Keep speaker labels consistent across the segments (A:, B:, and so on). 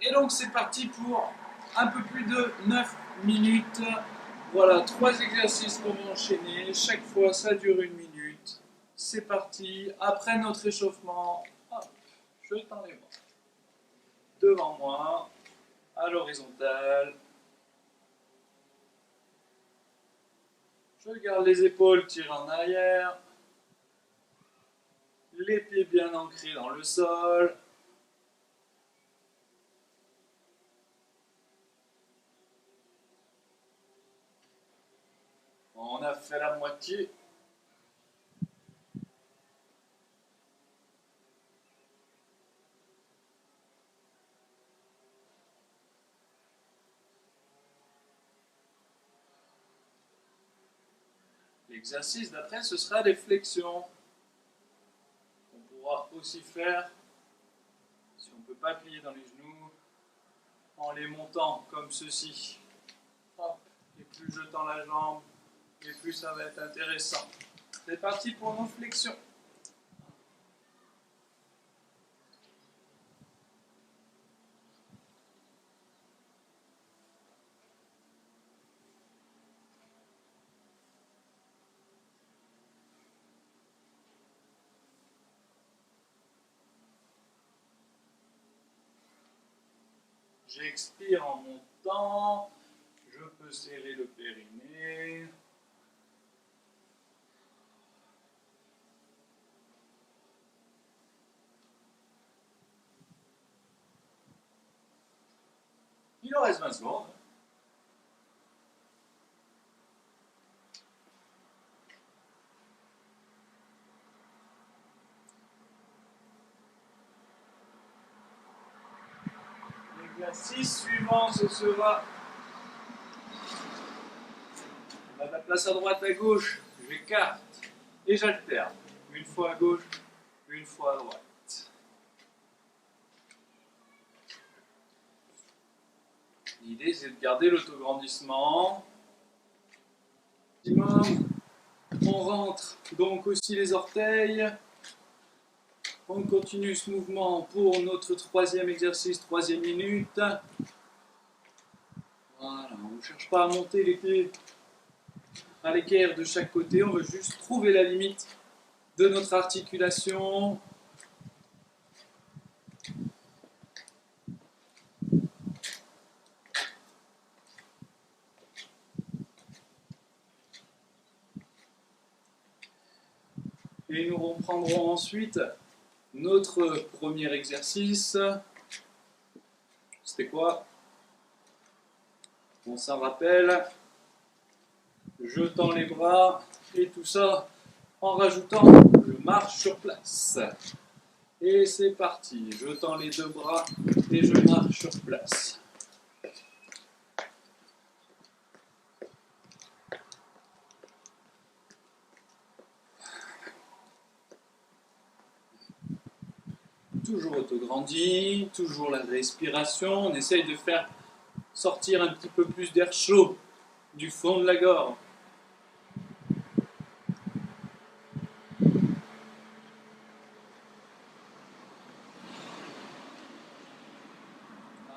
A: Et donc c'est parti pour un peu plus de 9 minutes. Voilà, 3 exercices qu'on va enchaîner. Chaque fois ça dure 1 minute. C'est parti. Après notre échauffement, hop, je tends les bras devant moi, à l'horizontale. Je garde les épaules tirées en arrière. Les pieds bien ancrés dans le sol. On a fait la moitié. L'exercice d'après, ce sera les flexions. On pourra aussi faire, si on ne peut pas plier dans les genoux, en les montant comme ceci. Hop. Et plus je tends la jambe, et plus ça va être intéressant. C'est parti pour nos flexions. J'expire en montant. Je peux serrer le périnée. Il en reste 20 secondes. L'exercice suivant, ce sera la place à droite, à gauche. J'écarte et j'alterne. Une fois à gauche, une fois à droite. L'idée, c'est de garder l'autograndissement. On rentre donc aussi les orteils. On continue ce mouvement pour notre troisième exercice, troisième minute. Voilà, on ne cherche pas à monter les pieds à l'équerre de chaque côté, on veut juste trouver la limite de notre articulation. Et nous reprendrons ensuite notre premier exercice. C'était quoi? On s'en rappelle. Je tends les bras et tout ça en rajoutant je marche sur place. Et c'est parti. Je tends les deux bras et je marche sur place. Toujours autograndi, toujours la respiration. On essaye de faire sortir un petit peu plus d'air chaud du fond de la gorge.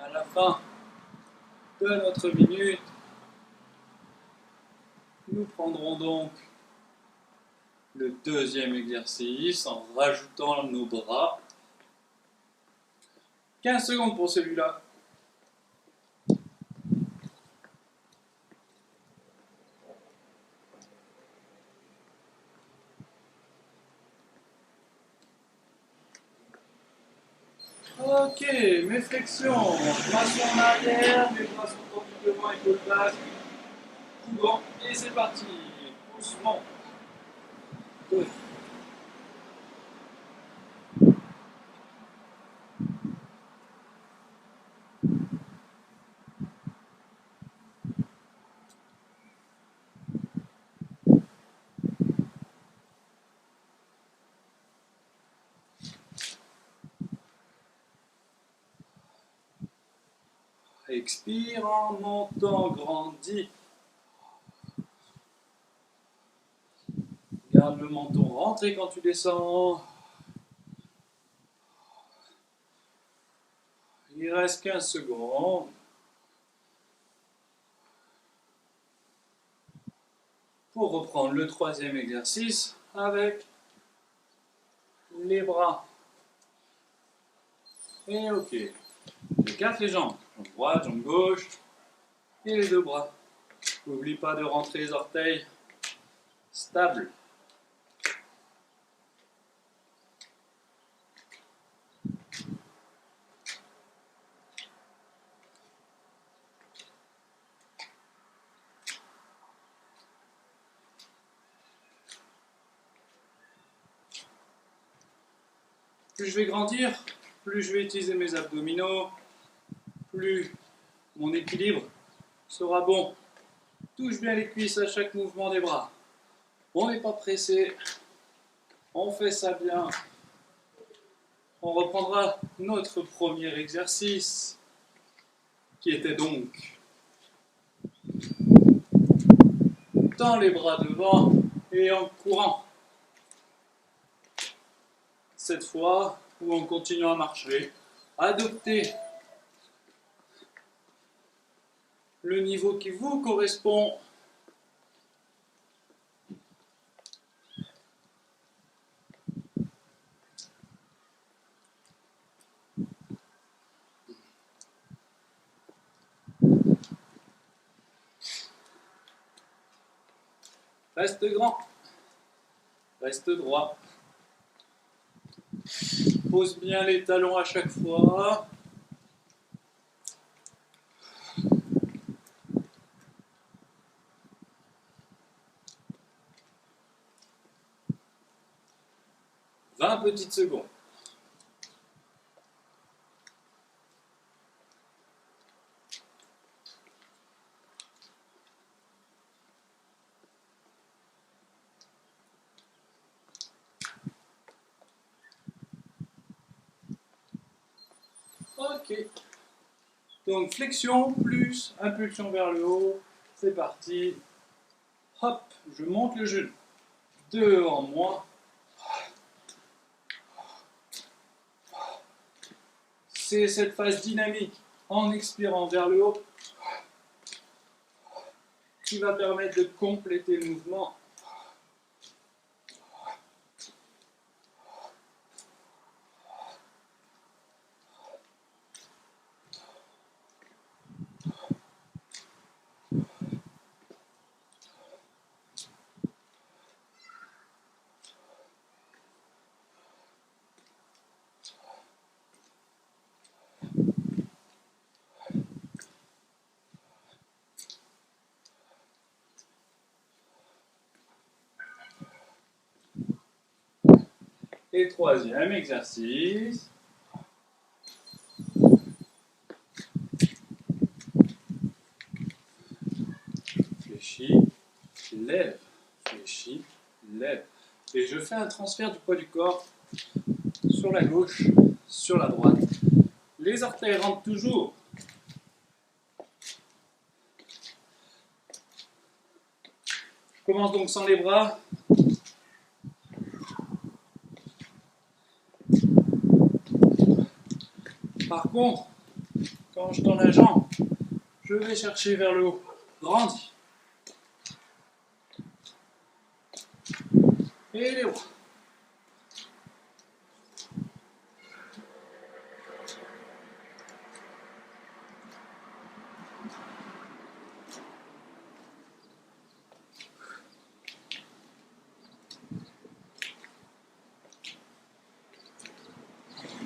A: À la fin de notre minute, nous prendrons donc le deuxième exercice en rajoutant nos bras. 15 secondes pour celui-là. Ok, mes flexions. Bras sont en arrière, mes bras sont tendus devant, épaules basses. Coulant, et c'est parti. Doucement. 2. Expire en montant, grandis. Garde le menton rentré quand tu descends. Il reste 15 secondes. Pour reprendre le troisième exercice avec les bras. Et ok. J'écarte les jambes. Jambe droite, jambe gauche. Et les deux bras. N'oublie pas de rentrer les orteils stables. Plus je vais grandir, plus je vais utiliser mes abdominaux, plus mon équilibre sera bon. Touche bien les cuisses à chaque mouvement des bras. On n'est pas pressé, on fait ça bien. On reprendra notre premier exercice, qui était donc tends les bras devant et en courant. Cette fois, ou en continuant à marcher, adoptez le niveau qui vous correspond. Reste grand, reste droit. Pose bien les talons à chaque fois. « 20 petites secondes. Ok. Donc flexion plus impulsion vers le haut. C'est parti. Hop, je monte le genou. Devant moi. C'est cette phase dynamique en expirant vers le haut qui va permettre de compléter le mouvement. Et troisième exercice. Fléchis, lève, fléchis, lève. Et je fais un transfert du poids du corps sur la gauche, sur la droite. Les orteils rentrent toujours. Je commence donc sans les bras. Par contre, quand je tends la jambe, je vais chercher vers le haut. Grandis. Et les bras.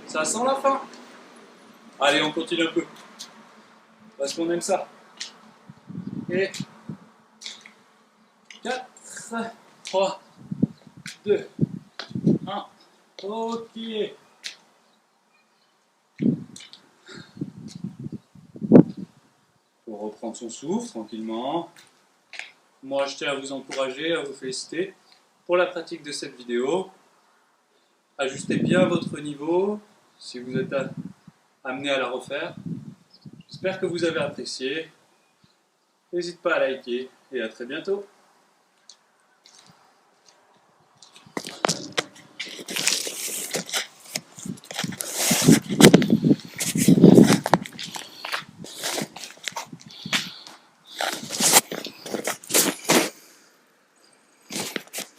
A: Ça sent la fin. Allez, on continue un peu. Parce qu'on aime ça. Et 4, 3, 2, 1. Ok. Pour reprendre son souffle tranquillement. Moi, je tiens à vous encourager, à vous féliciter pour la pratique de cette vidéo. Ajustez bien votre niveau si vous êtes amené à la refaire. J'espère que vous avez apprécié. N'hésitez pas à liker et à très bientôt.